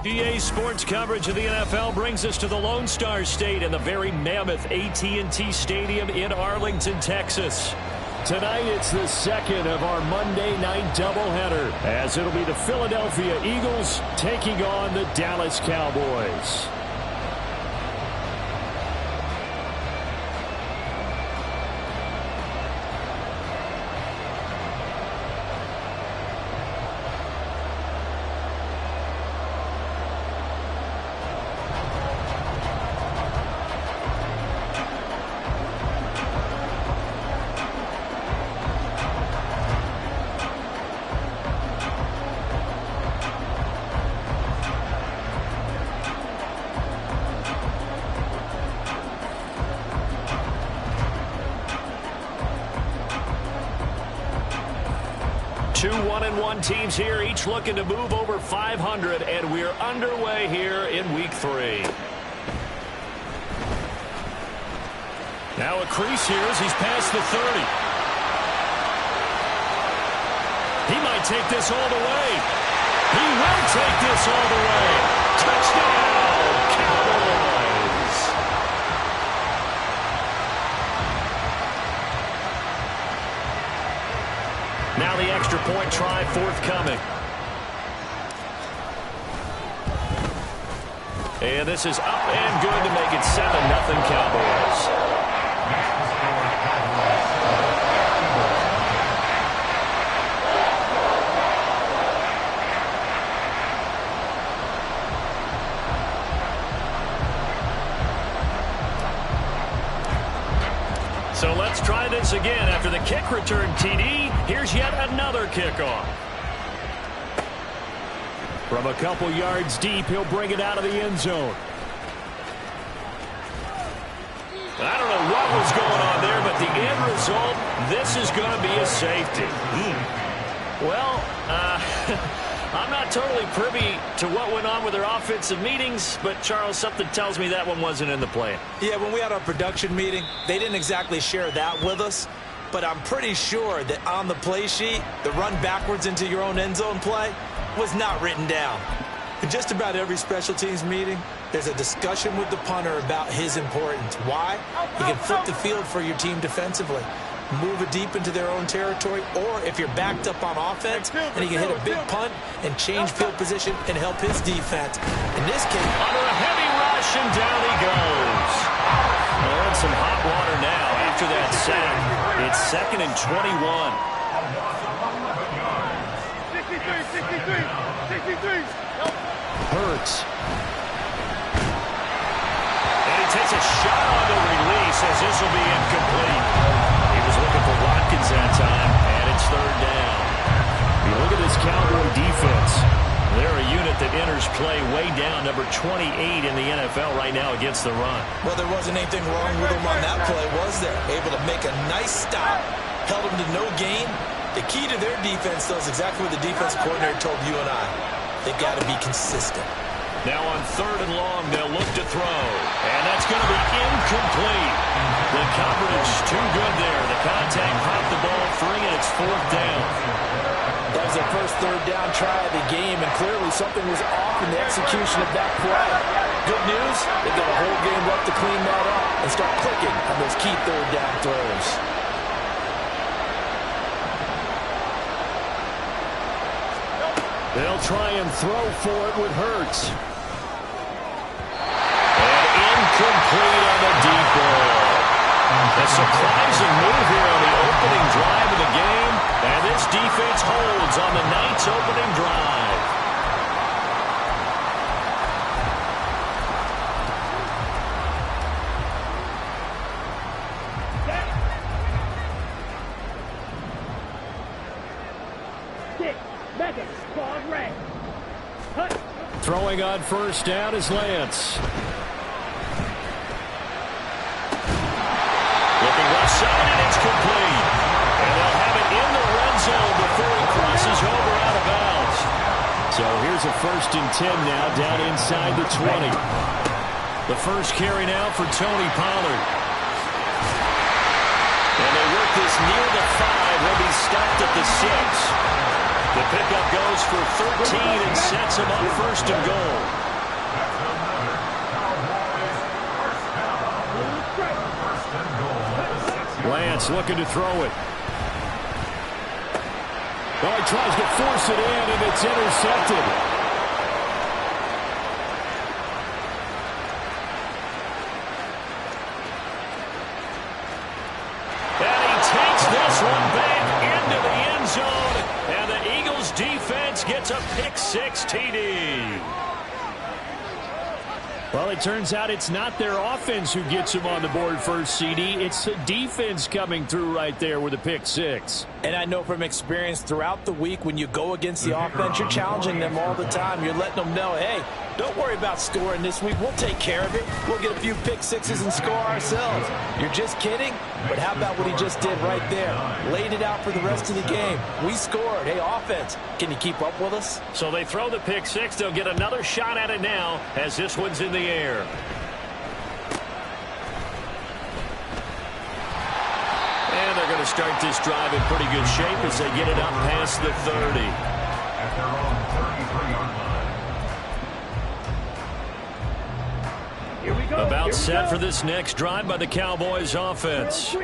EA Sports coverage of the NFL brings us to the Lone Star State and the very mammoth AT&T Stadium in Arlington, Texas. Tonight, it's the second of our Monday night doubleheader, as it'll be the Philadelphia Eagles taking on the Dallas Cowboys. Two 1-1 teams here, each looking to move over 500, and we're underway here in Week 3. Now a crease here as he's past the 30. He might take this all the way. He will take this all the way. Touchdown, Cowboys! Now the extra point try forthcoming. And this is up and good to make it 7-0 Cowboys. So let's try this again. After the kick return TD, here's yet another kickoff. From a couple yards deep, he'll bring it out of the end zone. I don't know what was going on there, but the end result, this is going to be a safety. Well, I'm not totally privy to what went on with their offensive meetings, but, Charles, something tells me that one wasn't in the plan. Yeah, when we had our production meeting, they didn't exactly share that with us, but I'm pretty sure that on the play sheet, the run backwards into your own end zone play was not written down. In just about every special teams meeting, there's a discussion with the punter about his importance. Why? He can flip the field for your team defensively, move it deep into their own territory, or if you're backed up on offense, and he can hit a big punt and change field position and help his defense. In this case, under a heavy rush, and down he goes. They're in some hot water now after that sack. It's 2nd and 21. 63. Hurts. And he takes a shot on the release as this will be incomplete. He was looking for Watkins that time, and it's 3rd down. You look at this Cowboy defense. They're a unit that enters play way down, number 28 in the NFL right now against the run. Well, there wasn't anything wrong with them on that play, was there? Able to make a nice stop, held them to no gain. The key to their defense, though, is exactly what the defense coordinator told you and I. They've got to be consistent. Now on 3rd and long, they'll look to throw. And that's going to be incomplete. The coverage too good there. The contact popped the ball free, and it's 4th down. That was their first 3rd down try of the game, and clearly something was off in the execution of that play. Good news, they've got a whole game left to clean that up and start clicking on those key 3rd down throws. They'll try and throw for it with Hurts. And incomplete on the deep ball. A surprising move here on the opening drive of the game. And this defense holds on the night's opening drive. Throwing on 1st down is Lance. Looking left side, and it's complete. And they'll have it in the red zone before he crosses over out of bounds. So here's a 1st and 10 now, down inside the 20. The first carry now for Tony Pollard. And they work this near the 5. He'll be stopped at the 6. The pickup goes for 13 and sets him up first and goal. Lance looking to throw it. Well, he tries to force it in, and it's intercepted. And he takes this one back into the end zone. And the Eagles defense gets a pick-6 TD. Well, it turns out it's not their offense who gets them on the board first, CD. It's the defense coming through right there with a pick-6. And I know from experience throughout the week, when you go against the offense, you're challenging them all the time. You're letting them know, hey, don't worry about scoring this week. We'll take care of it. We'll get a few pick-6s and score ourselves. You're just kidding? But how about what he just did right there? Laid it out for the rest of the game. We scored. Hey, offense, can you keep up with us? So they throw the pick-6. They'll get another shot at it now as this one's in the air. And they're going to start this drive in pretty good shape as they get it up past the 30. At their own 33-yard line. Here we go. About set for this next drive by the Cowboys offense.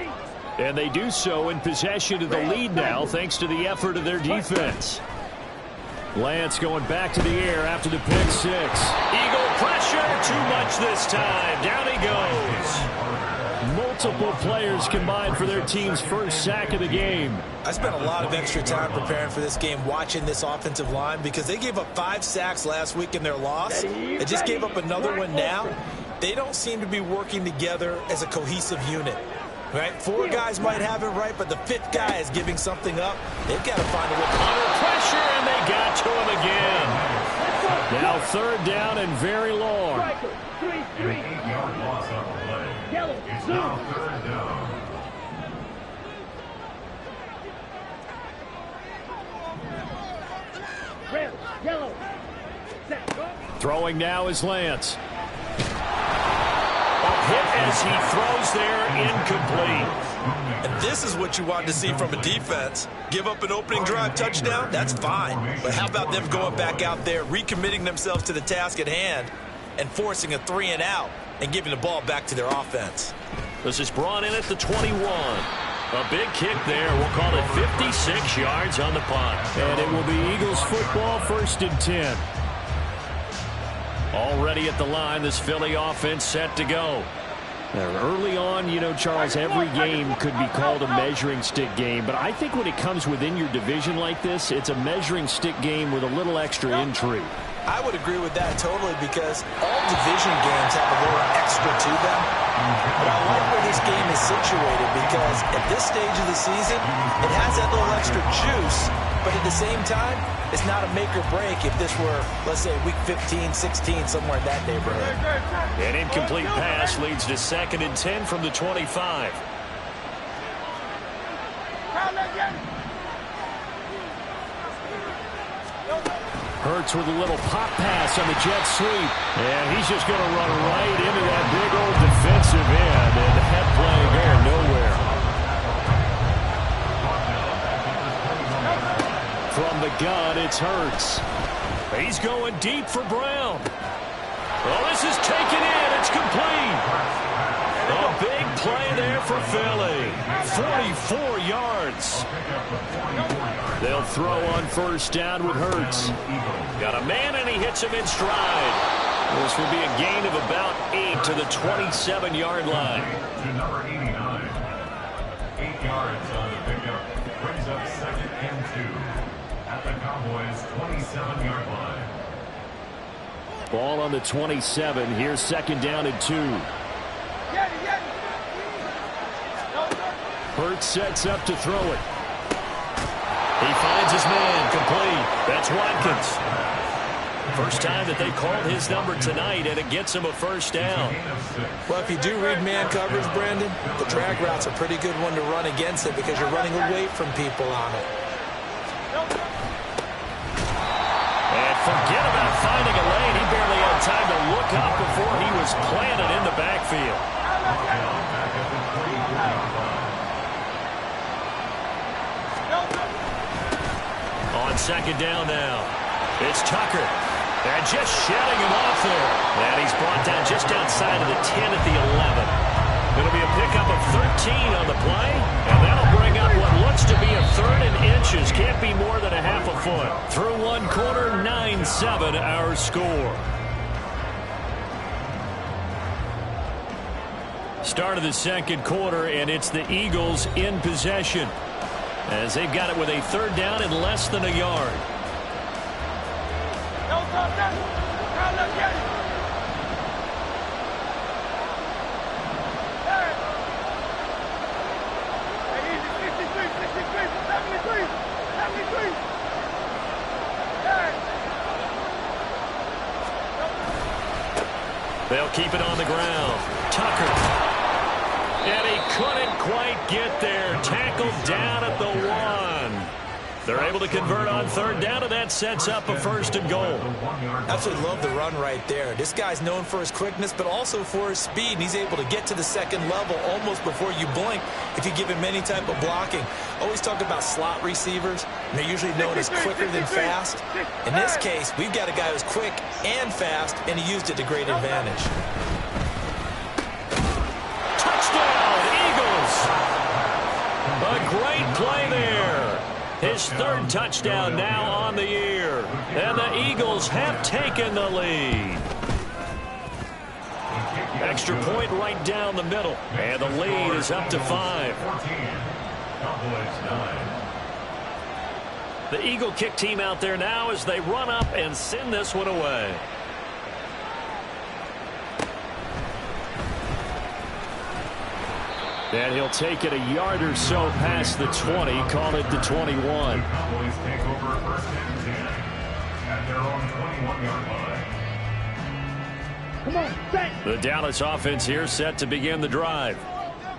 And they do so in possession of the lead now thanks to the effort of their defense. Lance going back to the air after the pick-6. Eagle pressure, too much this time. Down he goes. Multiple players combined for their team's first sack of the game. I spent a lot of extra time preparing for this game, watching this offensive line, because they gave up 5 sacks last week in their loss. They just gave up another one now. They don't seem to be working together as a cohesive unit. Right? 4 guys might have it right, but the 5th guy is giving something up. They've got to find a way. Under pressure, and they got to him again. Now 3rd down and very long. An 8-yard loss on the play. It's now 3rd down. Red, yellow. Throwing now is Lance. A hit as he throws there, incomplete. And this is what you want to see from a defense. Give up an opening drive touchdown, that's fine. But how about them going back out there, recommitting themselves to the task at hand, and forcing a 3-and-out and giving the ball back to their offense. This is brought in at the 21. A big kick there. We'll call it 56 yards on the punt. And it will be Eagles football, 1st and 10. Already at the line, this Philly offense set to go. Now, early on, you know, Charles, every game could be called a measuring stick game. But I think when it comes within your division like this, it's a measuring stick game with a little extra intrigue. I would agree with that totally, because all division games have a little extra to them. But I like where this game is situated, because at this stage of the season, it has that little extra juice. But at the same time, it's not a make or break if this were, let's say, week 15, 16, somewhere in that neighborhood. An incomplete pass leads to 2nd and 10 from the 25. Hurts with a little pop pass on the jet sweep. And he's just going to run right into that big old defensive end. And the head playing there nowhere. From the gun, it's Hurts. He's going deep for Brown. Well, this is taken in. It's complete. A big play there for Philly. 44 yards. They'll throw on 1st down with Hurts. Got a man, and he hits him in stride. This will be a gain of about 8 to the 27-yard line. To number 89. 8 yards on the pickup. Brings up 2nd and 2 at the Cowboys' 27-yard line. Ball on the 27. Here's 2nd down and 2. Hurts sets up to throw it. He finds his man, complete. That's Watkins. First time that they called his number tonight, and it gets him a 1st down. Well, if you do read man coverage, Brandon, the drag route's a pretty good one to run against it, because you're running away from people on it. And forget about finding a lane. He barely had time to look up before he was planted in the backfield. On on second down now. It's Tucker. And just shedding him off there. And he's brought down just outside of the 10 at the 11. It'll be a pickup of 13 on the play. And that'll bring up what looks to be a third and inches. Can't be more than a half a foot. Through one quarter, 9-7 our score. Start of the second quarter, and it's the Eagles in possession, as they've got it with a third down and less than a yard. They'll keep it on the ground. Tucker. And he couldn't quite get there. Tackled down at the 1. They're able to convert on third down, and that sets up a first and goal. Absolutely love the run right there. This guy's known for his quickness, but also for his speed. And he's able to get to the second level almost before you blink if you give him any type of blocking. Always talk about slot receivers. And they're usually known as quicker than fast. In this case, we've got a guy who's quick and fast, and he used it to great advantage. Touchdown, Eagles! A great play there. His third touchdown now on the year. And the Eagles have taken the lead. Extra point right down the middle. And the lead is up to 5. The Eagle kick team out there now as they run up and send this one away. And he'll take it a yard or so past the 20, call it the 21. Cowboys take over first and 10 at their own 21-yard line. Come on, Saints. The Dallas offense here set to begin the drive.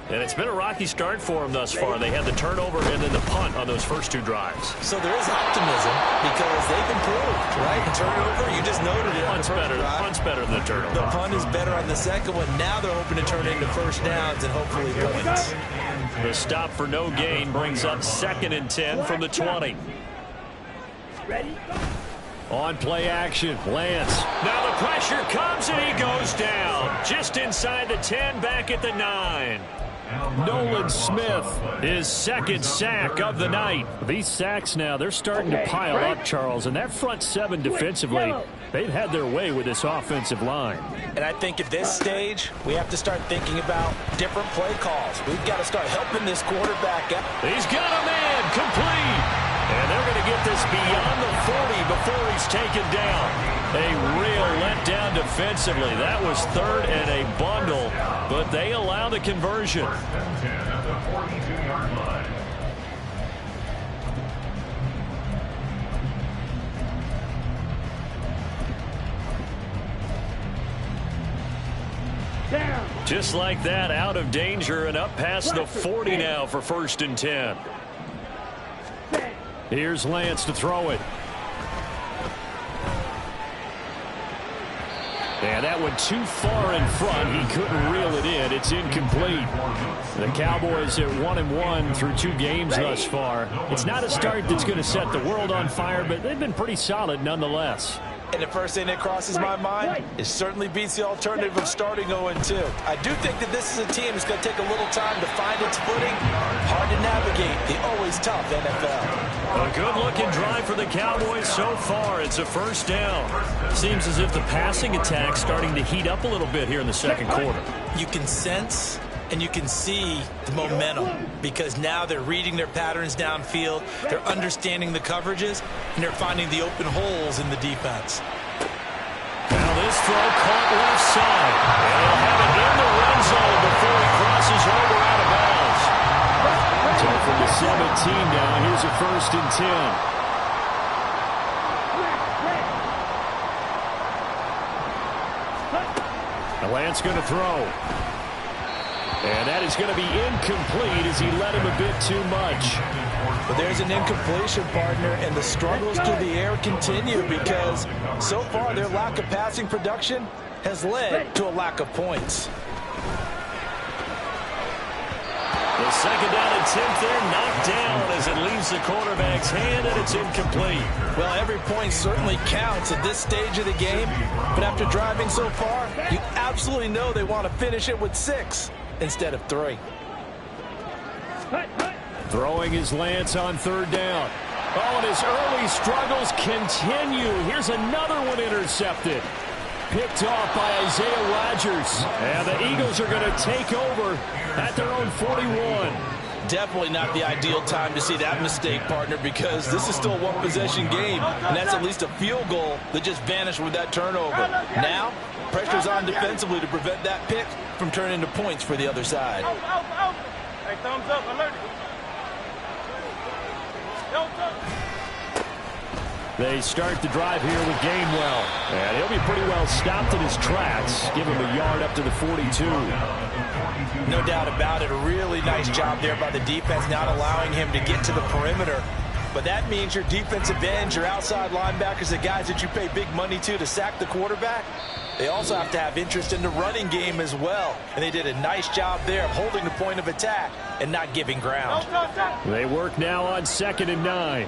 And it's been a rocky start for them thus far. They had the turnover and then the punt on those first two drives. So there is optimism because they've improved, right? The turnover, you just noted it. Punt's better than the turnover. The punt is better on the second one. Now they're hoping to turn it into first downs and hopefully points. The stop for no gain brings up 2nd and 10 from the 20. Ready? On play action, Lance. Now the pressure comes and he goes down. Just inside the 10, back at the 9. Nolan Smith, his second sack of the night. These sacks now, they're starting to pile up, Charles. And that front 7 defensively, they've had their way with this offensive line. And I think at this stage, we have to start thinking about different play calls. We've got to start helping this quarterback out. He's got a man, complete. And they're going to get this beyond the 40 before he's taken down. A real letdown defensively. That was 3rd and a bundle, but they allow the conversion. First and 10 at the 42-yard line. Down. Just like that, out of danger and up past the 40 now for 1st and 10. Here's Lance to throw it. And that went too far in front. He couldn't reel it in. It's incomplete. The Cowboys at 1-1 through 2 games thus far. It's not a start that's going to set the world on fire, but they've been pretty solid nonetheless. And the first thing that crosses my mind, it certainly beats the alternative of starting 0-2. I do think that this is a team that's going to take a little time to find its footing. Hard to navigate the always tough NFL. A good-looking drive for the Cowboys so far. It's a first down. Seems as if the passing attack's starting to heat up a little bit here in the second quarter. You can sense and you can see the momentum because now they're reading their patterns downfield, they're understanding the coverages, and they're finding the open holes in the defense. Now this throw caught left side. And he'll have it in the red zone before he crosses over out of bounds. So from the 17 now, here's a 1st and 10. Now Lance going to throw. And that is going to be incomplete as he led him a bit too much. But there's an incompletion, partner, and the struggles through the air continue because so far their lack of passing production has led to a lack of points. The 2nd down and attempt there knocked down as it leaves the quarterback's hand, and it's incomplete. Well, every point certainly counts at this stage of the game, but after driving so far, you absolutely know they want to finish it with 6 instead of 3. Throwing his Lance on third down. Oh, and his early struggles continue. Here's another one intercepted. Picked off by Isaiah Rodgers. And the Eagles are going to take over at their own 41. Definitely not the ideal time to see that mistake, partner, because this is still a one-possession game, and that's at least a field goal that just vanished with that turnover. Now, pressure's on defensively to prevent that pick from turning into points for the other side. Hey, thumbs up, alert. They start the drive here with Gainwell. And he'll be pretty well stopped in his tracks. Give him a yard up to the 42. No doubt about it. A really nice job there by the defense, not allowing him to get to the perimeter. But that means your defensive ends, your outside linebackers, the guys that you pay big money to sack the quarterback, they also have to have interest in the running game as well. And they did a nice job there of holding the point of attack and not giving ground. They work now on 2nd and 9.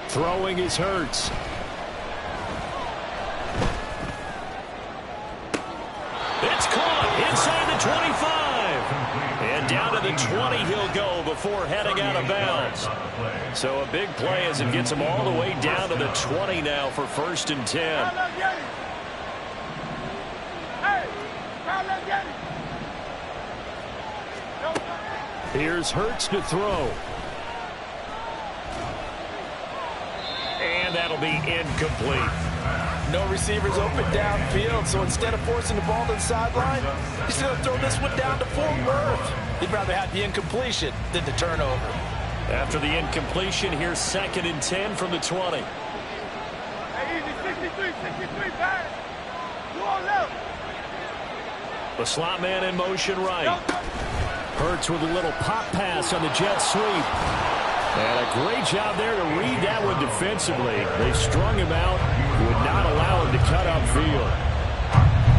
Throwing is Hurts. It's caught inside the 25. And down to the 20 he'll go before heading out of bounds. So a big play as it gets him all the way down to the 20 now for 1st and 10. Here's Hurts to throw. And that'll be incomplete. No receivers open downfield, so instead of forcing the ball to the sideline, he's going to throw this one down to Fort Worth. He'd rather have the incompletion than the turnover. After the incompletion, here's 2nd and 10 from the 20. Hey, easy, 63, back. You on left. The slot man in motion right. Hurts with a little pop pass on the jet sweep. And a great job there to read that one defensively. They strung him out, would not allow him to cut upfield.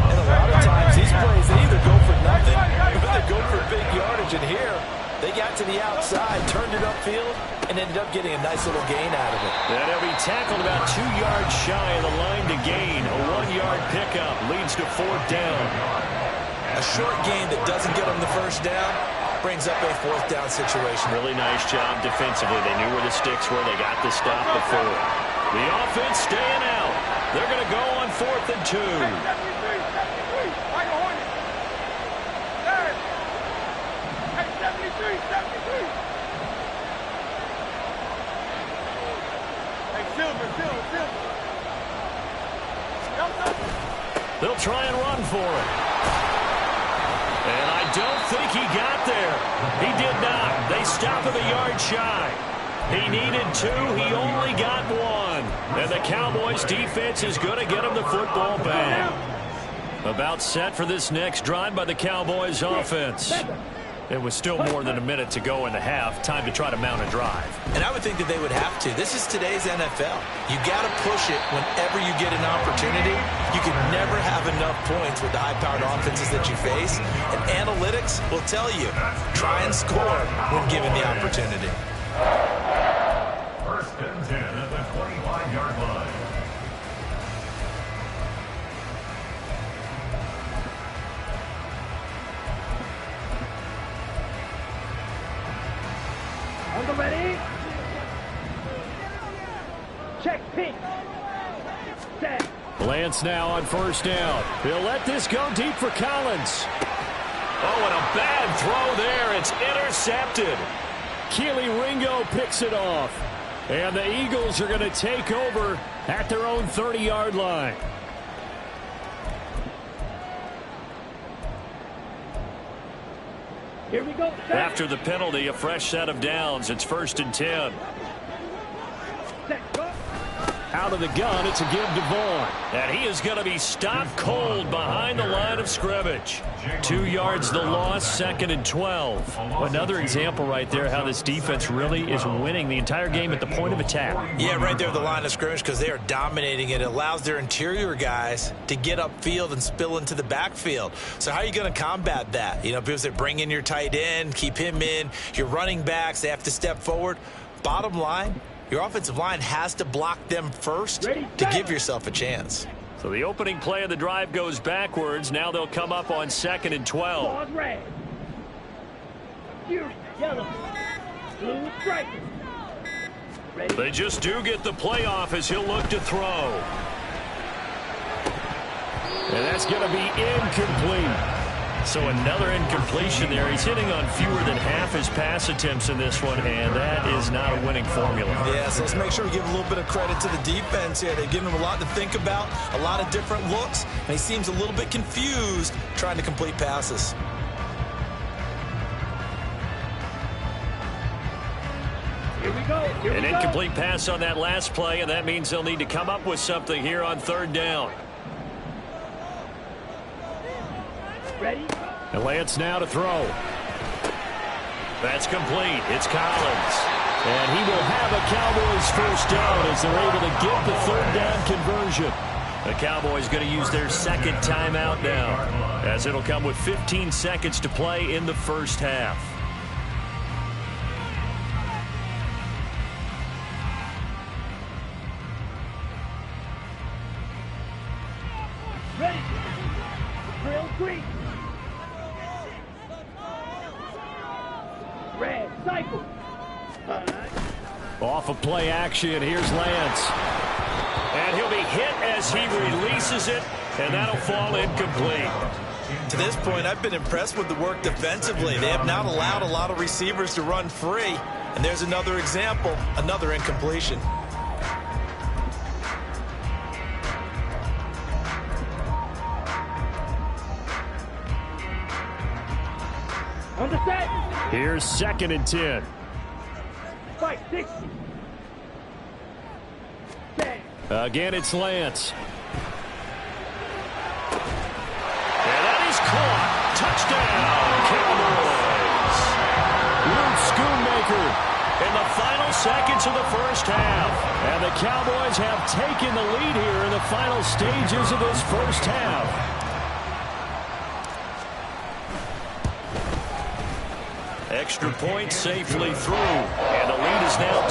And a lot of times these plays, they either go for nothing or they go for big yardage. And here, they got to the outside, turned it upfield, and ended up getting a nice little gain out of it. And he'll be tackled about 2 yards shy of the line to gain. A 1-yard pickup leads to 4th down. A short gain that doesn't get them the first down brings up a 4th down situation. Really nice job defensively. They knew where the sticks were. They got the stop before. The offense staying out. They're going to go on 4th and 2. 73, like a Hornet. Hey, 73. Hey, Silver. They'll try and run for it. And I don't think he got there. He did not. They stop him a yard shy. He needed 2. He only got 1. And the Cowboys defense is going to get him the football back. About set for this next drive by the Cowboys offense. It was still more than a minute to go in the half. Time to try to mount a drive. And I would think that they would have to. This is today's NFL. You got to push it whenever you get an opportunity. You can never have enough points with the high-powered offenses that you face. And analytics will tell you, try and score when given the opportunity. 1st and 10 at the 25-yard line. On the ready. Check pitch. Set. Lance now on 1st down. He'll let this go deep for Collins. Oh, and a bad throw there. It's intercepted. Keely Ringo picks it off. And the Eagles are going to take over at their own 30-yard line. Here we go. Set. After the penalty, a fresh set of downs. It's 1st and 10. Set. Go. Out of the gun, it's a give to Vaughn. And he is going to be stopped cold behind the line of scrimmage. 2 yards the loss, 2nd and 12. Another example right there how this defense really is winning the entire game at the point of attack. Yeah, right there at the line of scrimmage because they are dominating it. It allows their interior guys to get upfield and spill into the backfield. So how are you going to combat that? You know, because they bring in your tight end, keep him in. Your running backs, they have to step forward. Bottom line, your offensive line has to block them first to give yourself a chance. So the opening play of the drive goes backwards. Now they'll come up on 2nd and 12. Pause red. Yellow. Blue stripe. Ready. They just do get the playoff as he'll look to throw. And that's going to be incomplete. So another incompletion there. He's hitting on fewer than half his pass attempts in this one, and that is not a winning formula. Yeah, so let's make sure we give a little bit of credit to the defense here. They've given him a lot to think about, a lot of different looks, and he seems a little bit confused trying to complete passes. Here we go. An incomplete pass on that last play, and that means they'll need to come up with something here on 3rd down. Ready? And Lance now to throw. That's complete. It's Collins. And he will have a Cowboys first down as they're able to get the 3rd down conversion. The Cowboys going to use their 2nd timeout now, as it'll come with 15 seconds to play in the first half. Ready? Drill green. Red, cycle. Off of play action, here's Lance. And he'll be hit as he releases it, and that'll fall incomplete. To this point, I've been impressed with the work defensively. They have not allowed a lot of receivers to run free. And there's another example, another incompletion. On the set. Here's 2nd and 10. Fight 60. Set. Again, it's Lance. And that is caught. Touchdown, Cowboys. Luke Schoonmaker in the final seconds of the first half. And the Cowboys have taken the lead here in the final stages of this first half. Extra point safely through, and the lead is now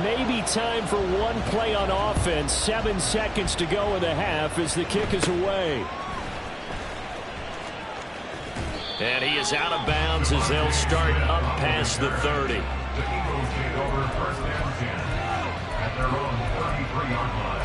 2. Maybe time for one play on offense. 7 seconds to go in the half as the kick is away. And he is out of bounds as they'll start up past the 30. The Eagles take over 1st and 10 at their own 33-yard line.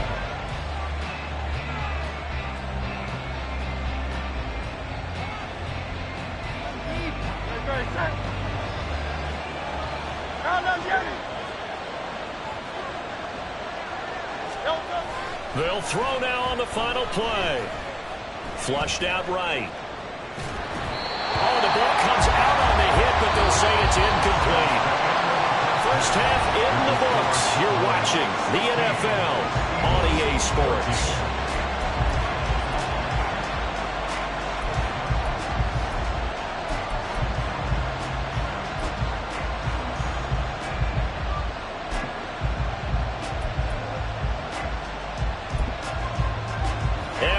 They'll throw now on the final play. Flushed out right. Oh, the ball comes out on the hit, but they'll say it's incomplete. First half in the books. You're watching the NFL on EA Sports.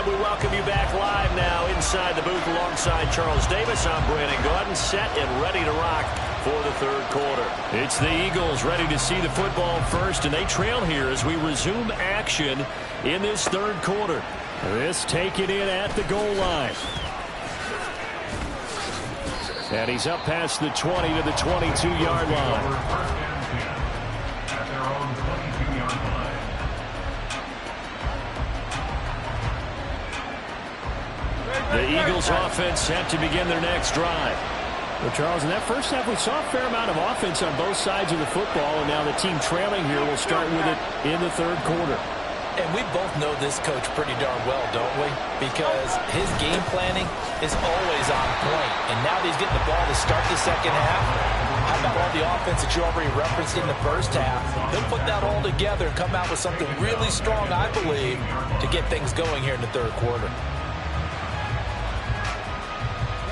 Welcome you back live now inside the booth alongside Charles Davis. I'm Brandon Gaudin, set and ready to rock for the 3rd quarter. It's the Eagles ready to see the football first, and they trail here as we resume action in this 3rd quarter. This taken in at the goal line. And he's up past the 20 to the 22-yard line. At their own 22-yard line. The Eagles offense set to begin their next drive. Well, Charles, in that first half, we saw a fair amount of offense on both sides of the football, and now the team trailing here will start with it in the 3rd quarter. And we both know this coach pretty darn well, don't we? Because his game planning is always on point. And now that he's getting the ball to start the second half, how about all the offense that you already referenced in the first half? He'll put that all together and come out with something really strong, I believe, to get things going here in the third quarter.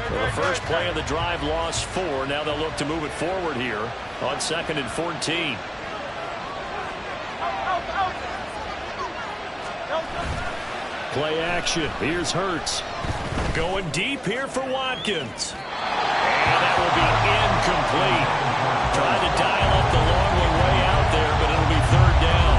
Well, the first play of the drive lost 4. Now they'll look to move it forward here on 2nd and 14. Play action. Here's Hurts. Going deep here for Watkins. And that will be incomplete. Trying to dial up the long way out there, but it'll be 3rd down.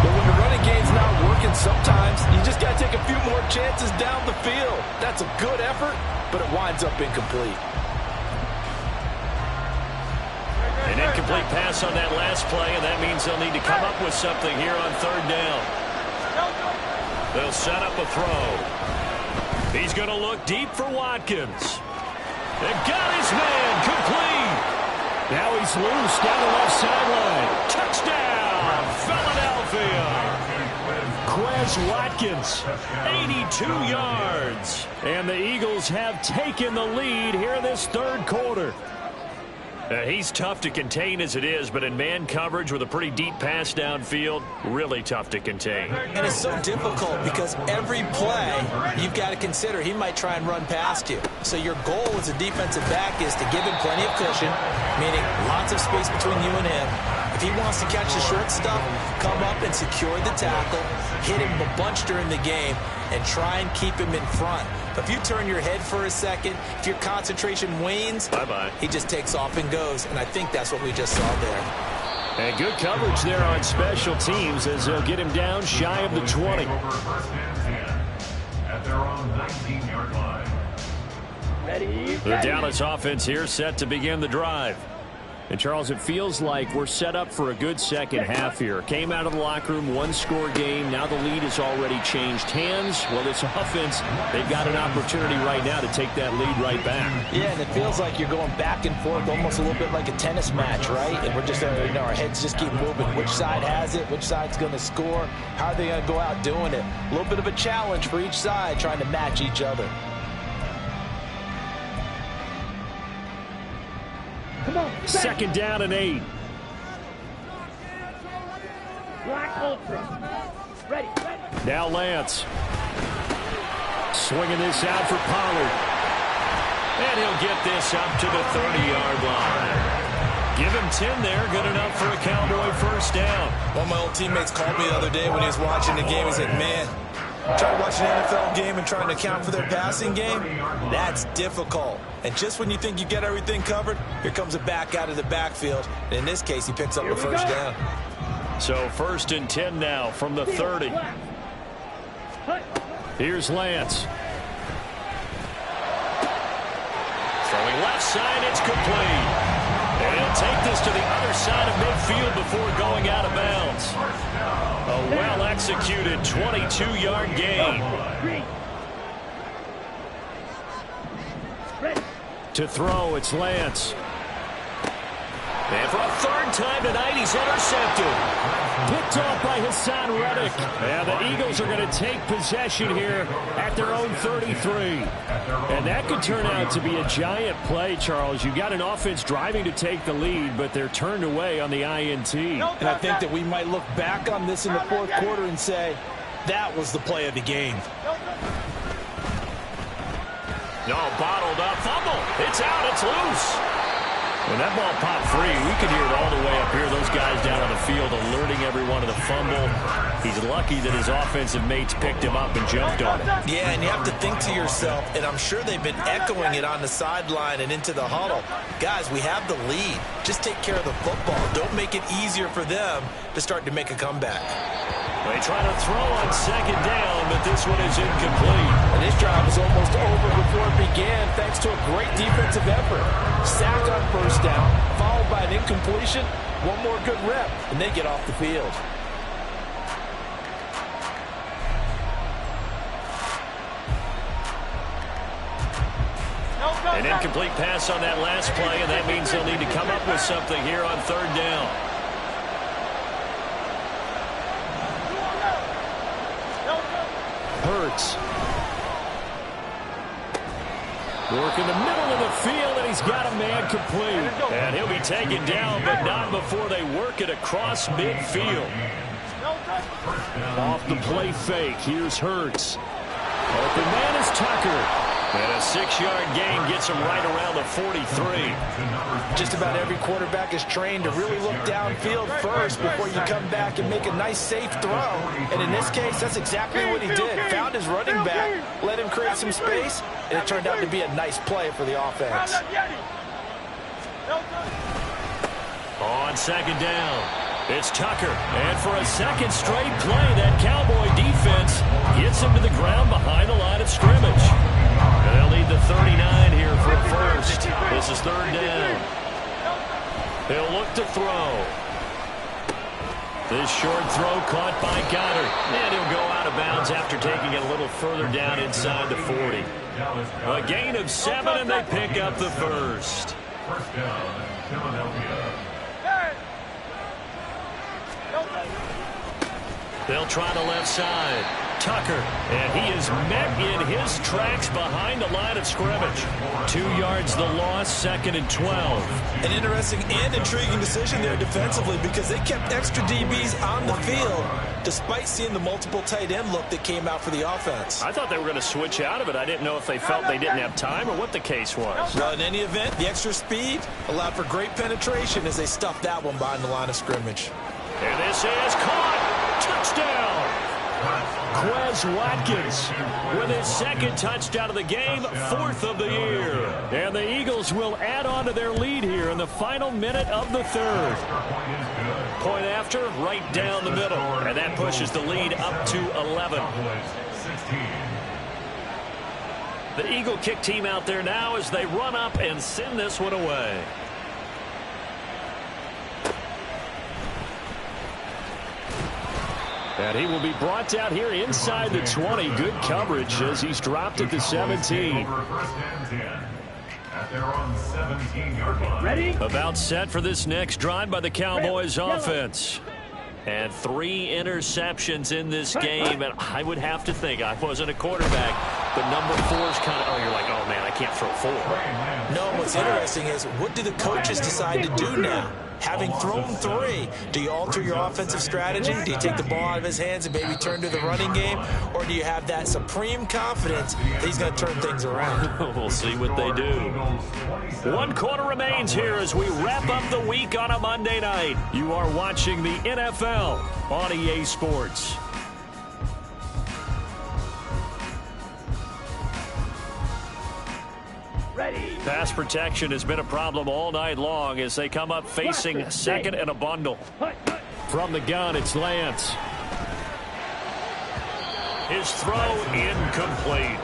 But when the running game's not working, sometimes you just got to take a few more chances down the field. That's a good effort, but it winds up incomplete. An incomplete pass on that last play, and that means they'll need to come up with something here on 3rd down. They'll set up a throw. He's going to look deep for Watkins. And got his man complete. Now he's loose down the left sideline. Touchdown, Philadelphia. Quez Watkins, 82 yards. And the Eagles have taken the lead here in this 3rd quarter. He's tough to contain as it is, but in man coverage with a pretty deep pass downfield, really tough to contain. And it's so difficult because every play you've got to consider he might try and run past you. So your goal as a defensive back is to give him plenty of cushion, meaning lots of space between you and him. If he wants to catch the short stuff, come up and secure the tackle, hit him a bunch during the game, and try and keep him in front. If you turn your head for a second, if your concentration wanes, bye-bye. He just takes off and goes, and I think that's what we just saw there. And good coverage there on special teams as they'll get him down shy of the 20. Over 1st and 10 at their own 19-yard line. Ready? The Dallas offense here set to begin the drive. And, Charles, it feels like we're set up for a good second half here. Came out of the locker room, one-score game. Now the lead has already changed hands. Well, this offense, they've got an opportunity right now to take that lead right back. Yeah, and it feels like you're going back and forth almost a little bit like a tennis match, right? And we're just, our heads just keep moving. Which side has it? Which side's going to score? How are they going to go out doing it? A little bit of a challenge for each side trying to match each other. Come on. 2nd down and 8. Black Ultra. Ready. Now Lance. Swinging this out for Pollard. And he'll get this up to the 30-yard line. Give him 10 there. Good enough for a Cowboy 1st down. One of my old teammates called me the other day when he was watching the game. He's like, man, trying to watch an NFL game and trying to account for their passing game, that's difficult. And just when you think you get everything covered, here comes a back out of the backfield. And in this case, he picks up the 1st down. So 1st and 10 now from the 30. Here's Lance. Throwing left side, it's complete. And he'll take this to the other side of midfield before going out of bounds. A well-executed 22-yard gain. To throw, it's Lance. And for a 3rd time tonight, he's intercepted. Picked off by Hassan Reddick. And the Eagles are going to take possession here at their own 33. And that could turn out to be a giant play, Charles. You've got an offense driving to take the lead, but they're turned away on the INT. And I think that we might look back on this in the 4th quarter and say, that was the play of the game. No, bottled up. Fumble. It's out. It's loose. When that ball popped free, we could hear it all the way up here. Those guys down on the field alerting everyone to the fumble. He's lucky that his offensive mates picked him up and jumped on it. Yeah, and you have to think to yourself, and I'm sure they've been echoing it on the sideline and into the huddle. Guys, we have the lead. Just take care of the football. Don't make it easier for them to start to make a comeback. They try to throw on 2nd down, but this one is incomplete. And this drive was almost over before it began thanks to a great defensive effort. Sack on 1st down, followed by an incompletion. One more good rep, and they get off the field. An incomplete pass on that last play, and that means they'll need to come up with something here on 3rd down. Hurts. Working the middle of the field, and he's got a man complete. And he'll be taken down, but not before they work it across midfield. Off the play fake, here's Hurts. Open man is Tucker. And a 6-yard gain gets him right around the 43. Just about every quarterback is trained to really look downfield first before you come back and make a nice, safe throw. And in this case, that's exactly what he did. Found his running back, let him create some space, and it turned out to be a nice play for the offense. On second down, it's Tucker. And for a second straight play, that Cowboy defense gets him to the ground behind the line of scrimmage. And they'll need the 39 here for a first. This is third down. He'll look to throw. This short throw caught by Goddard. And he'll go out of bounds after taking it a little further down inside the 40. A gain of 7, and they pick up the first. First down, Philadelphia. They'll try the left side. Tucker, and he is met in his tracks behind the line of scrimmage. 2 yards the loss, second and 12. An interesting and intriguing decision there defensively because they kept extra DBs on the field despite seeing the multiple tight end look that came out for the offense. I thought they were going to switch out of it. I didn't know if they felt they didn't have time or what the case was. Well, in any event, the extra speed allowed for great penetration as they stuffed that one behind the line of scrimmage. And this is caught. Touchdown. Quez Watkins with his second touchdown of the game, 4th of the year. And the Eagles will add on to their lead here in the final minute of the third. Point after, right down the middle. And that pushes the lead up to 11. The Eagle kick team out there now as they run up and send this one away. And he will be brought down here inside the 20. Good coverage as he's dropped at the 17. Ready? About set for this next drive by the Cowboys offense. And 3 interceptions in this game. And I would have to think, I wasn't a quarterback, but number 4 is kind of, you're like, oh, man, I can't throw 4. No, what's interesting is what do the coaches decide to do now? Having thrown 3, do you alter your offensive strategy? Do you take the ball out of his hands and maybe turn to the running game? Or do you have that supreme confidence that he's going to turn things around? We'll see what they do. 1 quarter remains here as we wrap up the week on a Monday night. You are watching the NFL on EA Sports. Ready? Pass protection has been a problem all night long as they come up facing second and a bundle. From the gun, it's Lance. His throw incomplete.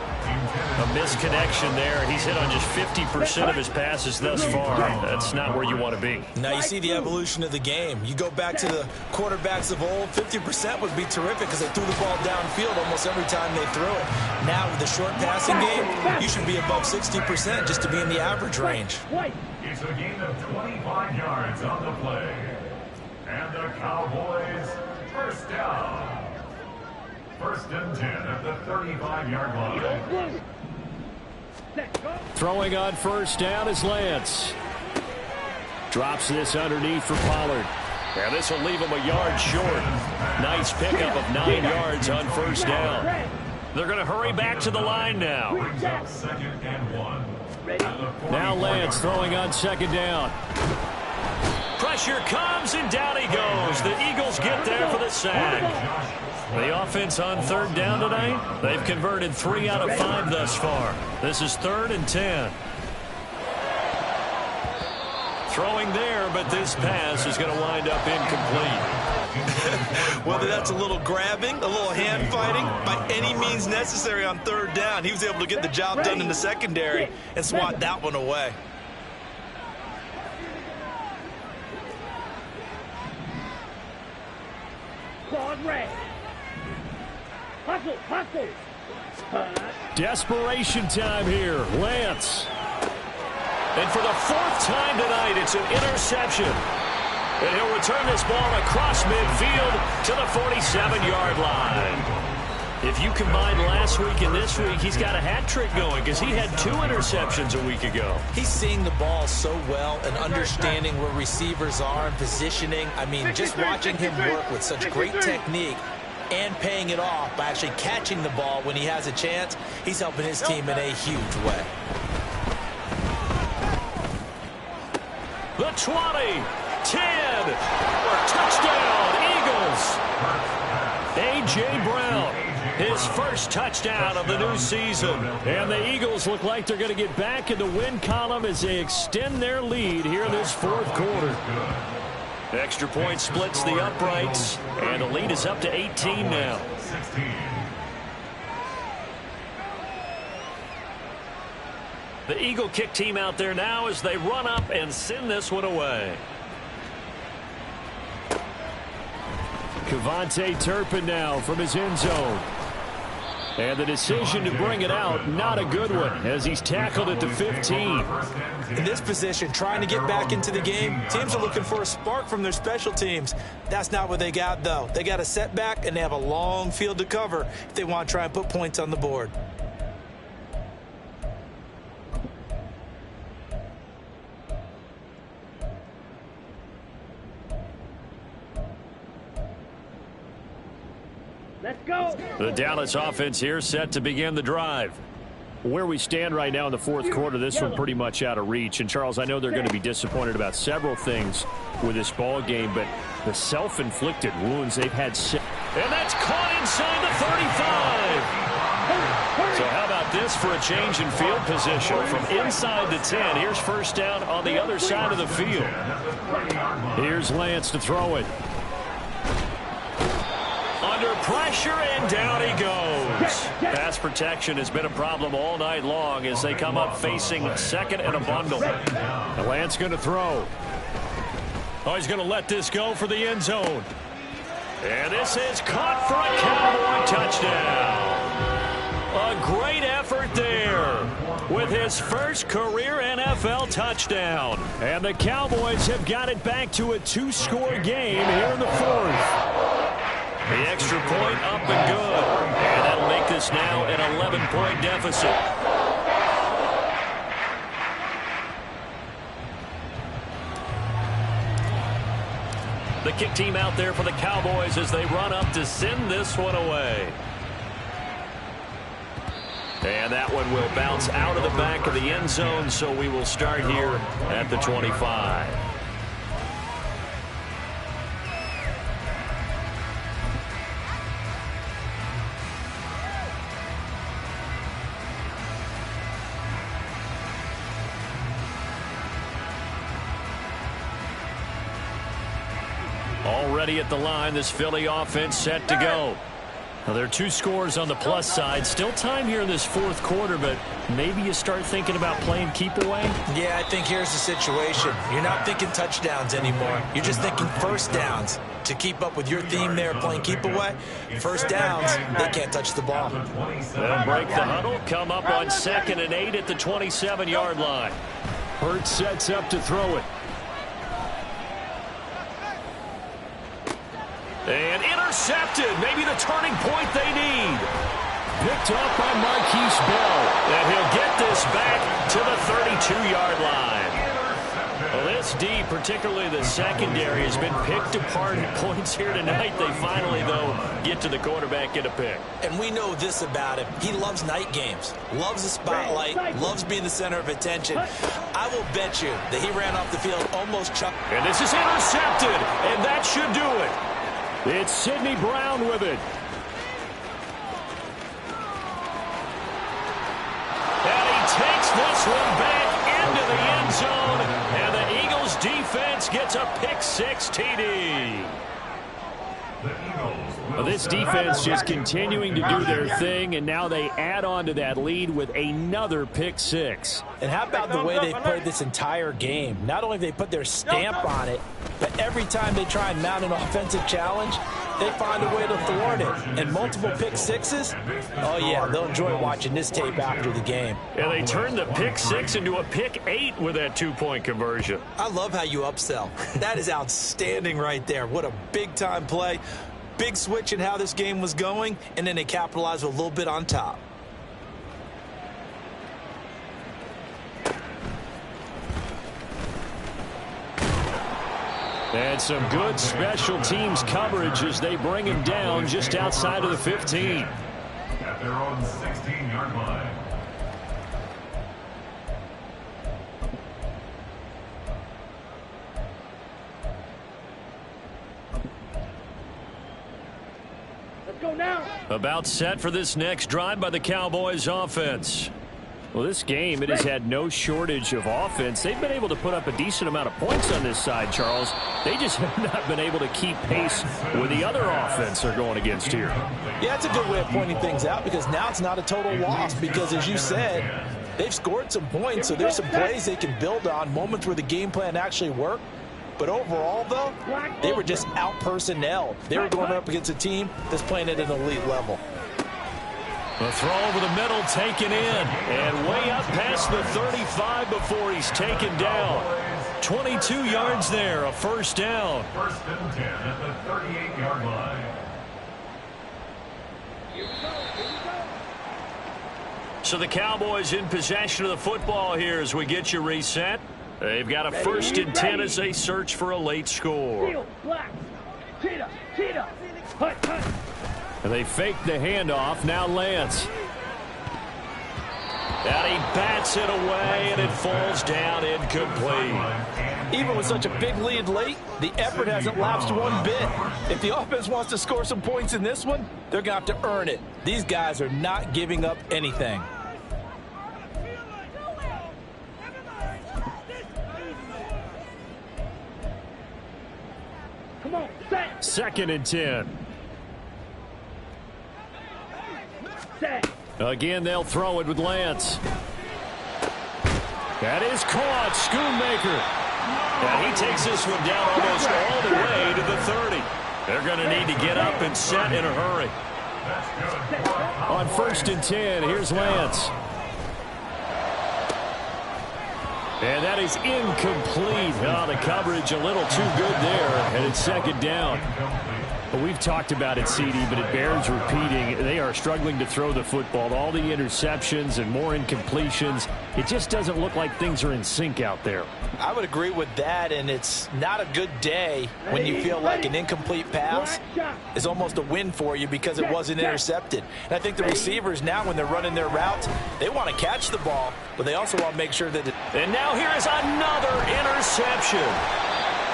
A misconnection there. He's hit on just 50% of his passes thus far. That's not where you want to be. Now you see the evolution of the game. You go back to the quarterbacks of old, 50% would be terrific because they threw the ball downfield almost every time they threw it. Now with the short passing game, you should be above 60% just to be in the average range. It's a gain of 25 yards on the play. And the Cowboys first down. First and 10 at the 35-yard line. Throwing on first down is Lance. Drops this underneath for Pollard. And this will leave him a yard short. Nice pickup of 9 yards on first down. They're going to hurry back to the line now. Brings up second and 1. Now Lance throwing on second down. Pressure comes and down he goes. The Eagles get there for the sack. The offense on third down tonight, they've converted 3 out of 5 thus far. This is 3rd and 10. Throwing there, but this pass is going to wind up incomplete. Whether that's a little grabbing, a little hand fighting, by any means necessary on third down, he was able to get the job done in the secondary and swat that one away. Claude Ray. Hustle, hustle. Desperation time here. Lance. And for the 4th time tonight, it's an interception. And he'll return this ball across midfield to the 47-yard line. If you combine last week and this week, he's got a hat trick going because he had 2 interceptions a week ago. He's seeing the ball so well and understanding where receivers are and positioning. I mean, just watching him work with such great technique and paying it off by actually catching the ball when he has a chance, he's helping his team in a huge way. The 20, 10, touchdown, Eagles. A.J. Brown, his first touchdown of the new season. And the Eagles look like they're going to get back in the win column as they extend their lead here in this fourth quarter. Extra point splits the uprights, and the lead is up to 18 now. The Eagle kick team out there now as they run up and send this one away. Kevontae Turpin now from his end zone. And the decision to bring it out, not a good one, as he's tackled at the 15. In this position, trying to get back into the game, teams are looking for a spark from their special teams. That's not what they got, though. They got a setback, and they have a long field to cover if they want to try and put points on the board. Let's go. The Dallas offense here set to begin the drive. Where we stand right now in the fourth quarter, this one pretty much out of reach. And, Charles, I know they're going to be disappointed about several things with this ball game, but the self-inflicted wounds they've had. And that's caught inside the 35. So how about this for a change in field position from inside the 10. Here's first down on the other side of the field. Here's Lance to throw it. Under pressure, and down he goes. Pass protection has been a problem all night long as they come up facing second and a bundle. And Lance going to throw. Oh, he's going to let this go for the end zone. And this is caught for a Cowboy touchdown. A great effort there with his first career NFL touchdown. And the Cowboys have got it back to a 2-score game here in the fourth. The extra point up and good. And that'll make this now an 11-point deficit. The kick team out there for the Cowboys as they run up to send this one away. And that one will bounce out of the back of the end zone, so we will start here at the 25. Already at the line, this Philly offense set to go. Now, there are 2 scores on the plus side. Still time here in this fourth quarter, but maybe you start thinking about playing keep away? Yeah, I think here's the situation. You're not thinking touchdowns anymore. You're just thinking first downs. To keep up with your theme there, playing keep away, first downs, they can't touch the ball. They'll break the huddle, come up on 2nd and 8 at the 27-yard line. Hurts sets up to throw it. And intercepted. Maybe the turning point they need. Picked up by Marquise Bell. And he'll get this back to the 32-yard line. Well, this D, particularly the secondary, has been picked apart at points here tonight. They finally, though, get to the quarterback, get a pick. And we know this about him. He loves night games, loves the spotlight, loves being the center of attention. I will bet you that he ran off the field almost chucked. And this is intercepted, and that should do it. It's Sidney Brown with it. And he takes this one back into the end zone. And the Eagles defense gets a pick-6 TD. Well, this defense just continuing to do their thing, and now they add on to that lead with another pick-6. And how about the way they played this entire game? Not only have they put their stamp on it, but every time they try and mount an offensive challenge, they find a way to thwart it. And multiple pick-6s, oh yeah, they'll enjoy watching this tape after the game. And they turned the pick-6 into a pick-8 with that 2-point conversion. I love how you upsell. That is outstanding right there. What a big-time play. big switch in how this game was going, and then they capitalized a little bit on top. And some good special teams coverage as they bring him down just outside of the 15. At their own 16-yard line. Let's go now. About set for this next drive by the Cowboys offense. Well, this game, it has had no shortage of offense. They've been able to put up a decent amount of points on this side, Charles. They just have not been able to keep pace with the other offense they're going against here. Yeah, it's a good way of pointing things out because now it's not a total loss because, as you said, they've scored some points, so there's some plays they can build on, moments where the game plan actually worked. But overall, though, they were just out-personnel. They were going up against a team that's playing at an elite level. The throw over the middle taken in and way up past the 35 before he's taken down. 22 yards there, a first down. First and 10 at the 38-yard line. So the Cowboys in possession of the football here as we get you reset. They've got a first and 10 as they search for a late score. Heel, black. Cheetah, cheetah. Hut, hut. And they fake the handoff. Now Lance. And he bats it away, and it falls down incomplete. Even with such a big lead late, the effort hasn't lapsed one bit. If the offense wants to score some points in this one, they're going to have to earn it. These guys are not giving up anything. Come on, set. Second and 10. Set. Again, they'll throw it with Lance. That is caught. Schoonmaker. And he takes this one down almost all the way to the 30. They're going to need to get up and set in a hurry. On first and 10, here's Lance. And that is incomplete. Oh, the coverage a little too good there, and it's second down. Well, we've talked about it, CD, but it bears repeating. They are struggling to throw the football. All the interceptions and more incompletions. It just doesn't look like things are in sync out there. I would agree with that, and it's not a good day when you feel like an incomplete pass is almost a win for you because it wasn't intercepted. And I think the receivers now, when they're running their routes, they want to catch the ball, but they also want to make sure that it... And now here is another interception.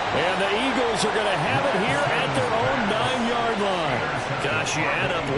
And the Eagles are going to have it here at their own 9-yard line. Gosh, you add up